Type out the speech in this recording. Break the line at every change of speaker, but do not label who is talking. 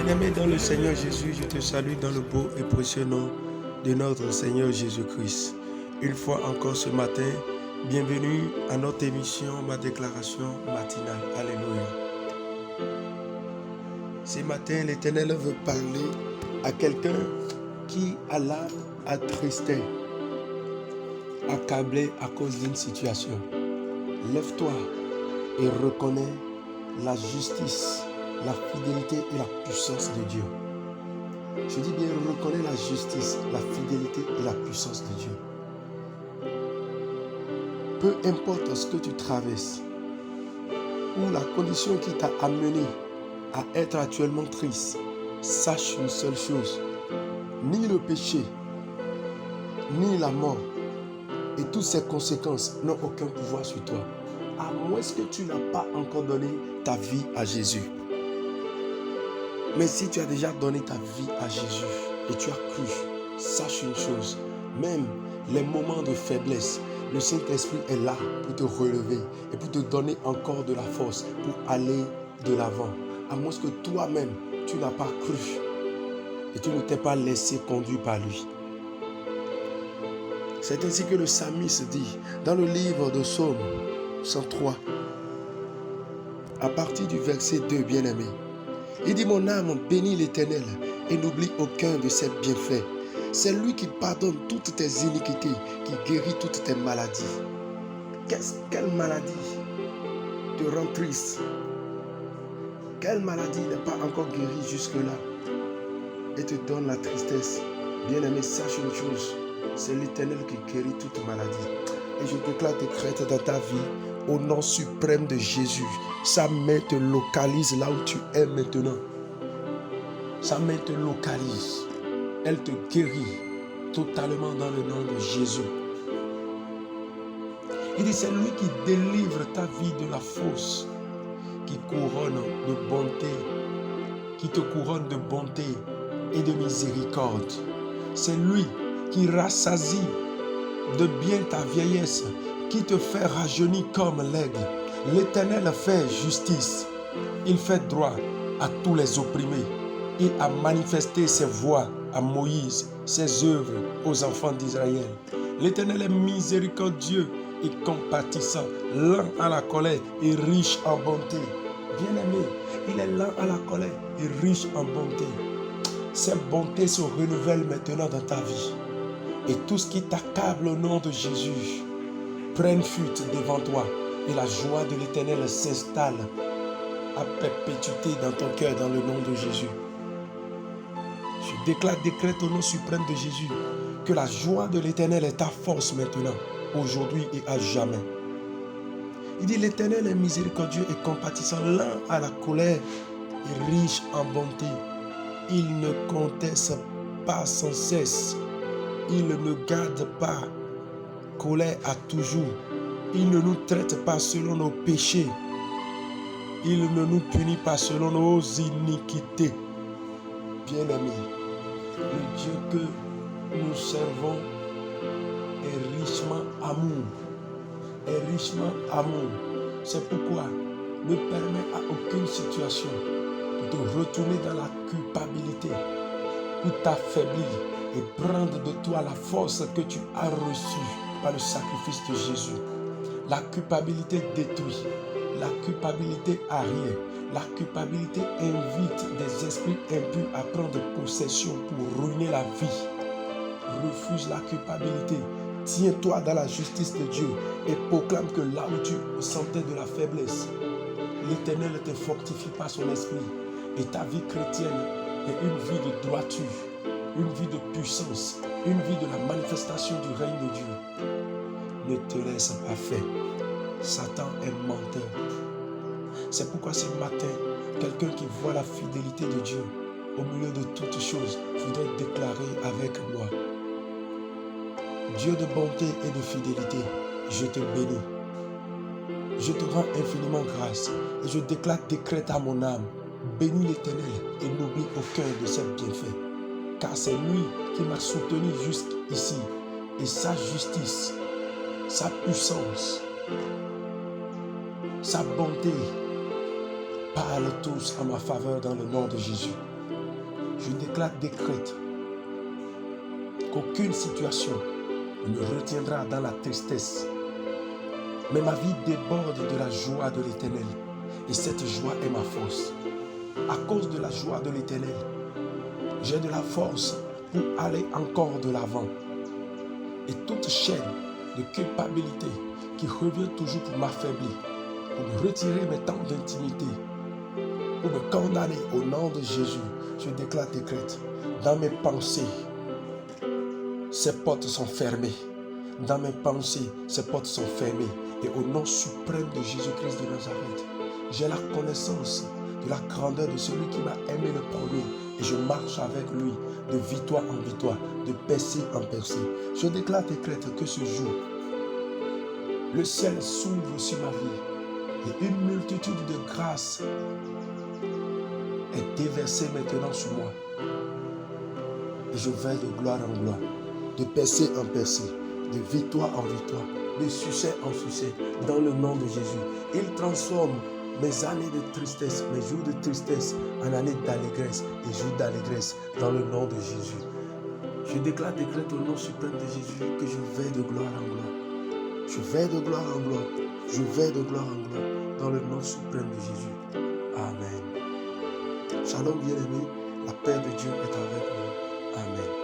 Bien-aimé dans le Seigneur Jésus, je te salue dans le beau et précieux nom de notre Seigneur Jésus-Christ. Une fois encore ce matin, bienvenue à notre émission, ma déclaration matinale. Alléluia. Ce matin, l'Éternel veut parler à quelqu'un qui a l'âme attristée, accablé à cause d'une situation. Lève-toi et reconnais la justice, la fidélité et la puissance de Dieu. Je dis bien, reconnais la justice, la fidélité et la puissance de Dieu. Peu importe ce que tu traverses ou la condition qui t'a amené à être actuellement triste, sache une seule chose, ni le péché, ni la mort et toutes ses conséquences n'ont aucun pouvoir sur toi, à moins que tu n'as pas encore donné ta vie à Jésus. Mais si tu as déjà donné ta vie à Jésus et tu as cru, sache une chose, même les moments de faiblesse, le Saint-Esprit est là pour te relever et pour te donner encore de la force pour aller de l'avant. À moins que toi-même, tu n'as pas cru et tu ne t'es pas laissé conduire par lui. C'est ainsi que le psalmiste dit dans le livre de Psaume 103, à partir du verset 2, bien-aimé. Il dit, mon âme bénit l'Éternel et n'oublie aucun de ses bienfaits. C'est lui qui pardonne toutes tes iniquités, qui guérit toutes tes maladies. Quelle maladie te rend triste? Quelle maladie n'est pas encore guérie jusque-là et te donne la tristesse? Bien-aimé, sache une chose, c'est l'Éternel qui guérit toute maladie. Et je déclare, décrète dans ta vie, au nom suprême de Jésus, sa main te localise là où tu es maintenant. Sa main te localise. Elle te guérit totalement dans le nom de Jésus. Il dit, c'est lui qui délivre ta vie de la fosse, qui couronne de bonté, qui te couronne de bonté et de miséricorde. C'est lui qui rassasie de bien ta vieillesse, qui te fait rajeunir comme l'aigle. L'Éternel fait justice. Il fait droit à tous les opprimés. Il a manifesté ses voies à Moïse, ses œuvres aux enfants d'Israël. L'Éternel est miséricordieux et compatissant, lent à la colère et riche en bonté. Bien-aimé, il est lent à la colère et riche en bonté. Ses bontés se renouvellent maintenant dans ta vie. Et tout ce qui t'accable au nom de Jésus prenne fuite devant toi. Et la joie de l'Éternel s'installe à perpétuité dans ton cœur dans le nom de Jésus. Je déclare, décrète au nom suprême de Jésus que la joie de l'Éternel est ta force maintenant, aujourd'hui et à jamais. Il dit, l'Éternel est miséricordieux et compatissant, lent à la colère et riche en bonté. Il ne conteste pas sans cesse. Il ne garde pas colère à toujours. Il ne nous traite pas selon nos péchés. Il ne nous punit pas selon nos iniquités. Bien-aimés, le Dieu que nous servons est richement amour. Est richement amour. C'est pourquoi ne permets à aucune situation de te retourner dans la culpabilité pour t'affaiblir et prendre de toi la force que tu as reçue par le sacrifice de Jésus. La culpabilité détruit, la culpabilité arrière, la culpabilité invite des esprits impurs à prendre possession pour ruiner la vie. Refuse la culpabilité, tiens-toi dans la justice de Dieu et proclame que là où tu sentais de la faiblesse, l'Éternel te fortifie par son esprit et ta vie chrétienne est une vie de droiture, une vie de puissance, une vie de la manifestation du règne de Dieu. Ne te laisse pas faire. Satan est menteur. C'est pourquoi ce matin, quelqu'un qui voit la fidélité de Dieu au milieu de toutes choses voudrait déclarer avec moi: Dieu de bonté et de fidélité, je te bénis. Je te rends infiniment grâce et je déclare, décrète à mon âme, bénis l'Éternel et n'oublie aucun de ses bienfaits. Car c'est lui qui m'a soutenu jusqu'ici et sa justice, sa puissance, sa bonté parlent tous en ma faveur dans le nom de Jésus. Je déclare, décrète qu'aucune situation ne me retiendra dans la tristesse. Mais ma vie déborde de la joie de l'Éternel. Et cette joie est ma force. À cause de la joie de l'Éternel, j'ai de la force pour aller encore de l'avant. Et toute chaîne de culpabilité qui revient toujours pour m'affaiblir, pour me retirer mes temps d'intimité, pour me condamner au nom de Jésus, je déclare, décrète, dans mes pensées, ces portes sont fermées. Dans mes pensées, ces portes sont fermées. Et au nom suprême de Jésus-Christ de Nazareth, j'ai la connaissance de la grandeur de celui qui m'a aimé le premier. Et je marche avec lui de victoire en victoire, de percée en percée. Je déclare, décrète que ce jour, le ciel s'ouvre sur ma vie. Et une multitude de grâces est déversée maintenant sur moi. Et je vais de gloire en gloire, de percée en percée, de victoire en victoire, de succès en succès, dans le nom de Jésus. Il transforme mes années de tristesse, mes jours de tristesse, en années d'allégresse et jours d'allégresse, dans le nom de Jésus. Je déclare, décrète au nom suprême de Jésus que je vais de gloire en gloire. Je vais de gloire en gloire. Je vais de gloire en gloire, dans le nom suprême de Jésus. Amen. Shalom bien-aimé, la paix de Dieu est avec nous. Amen.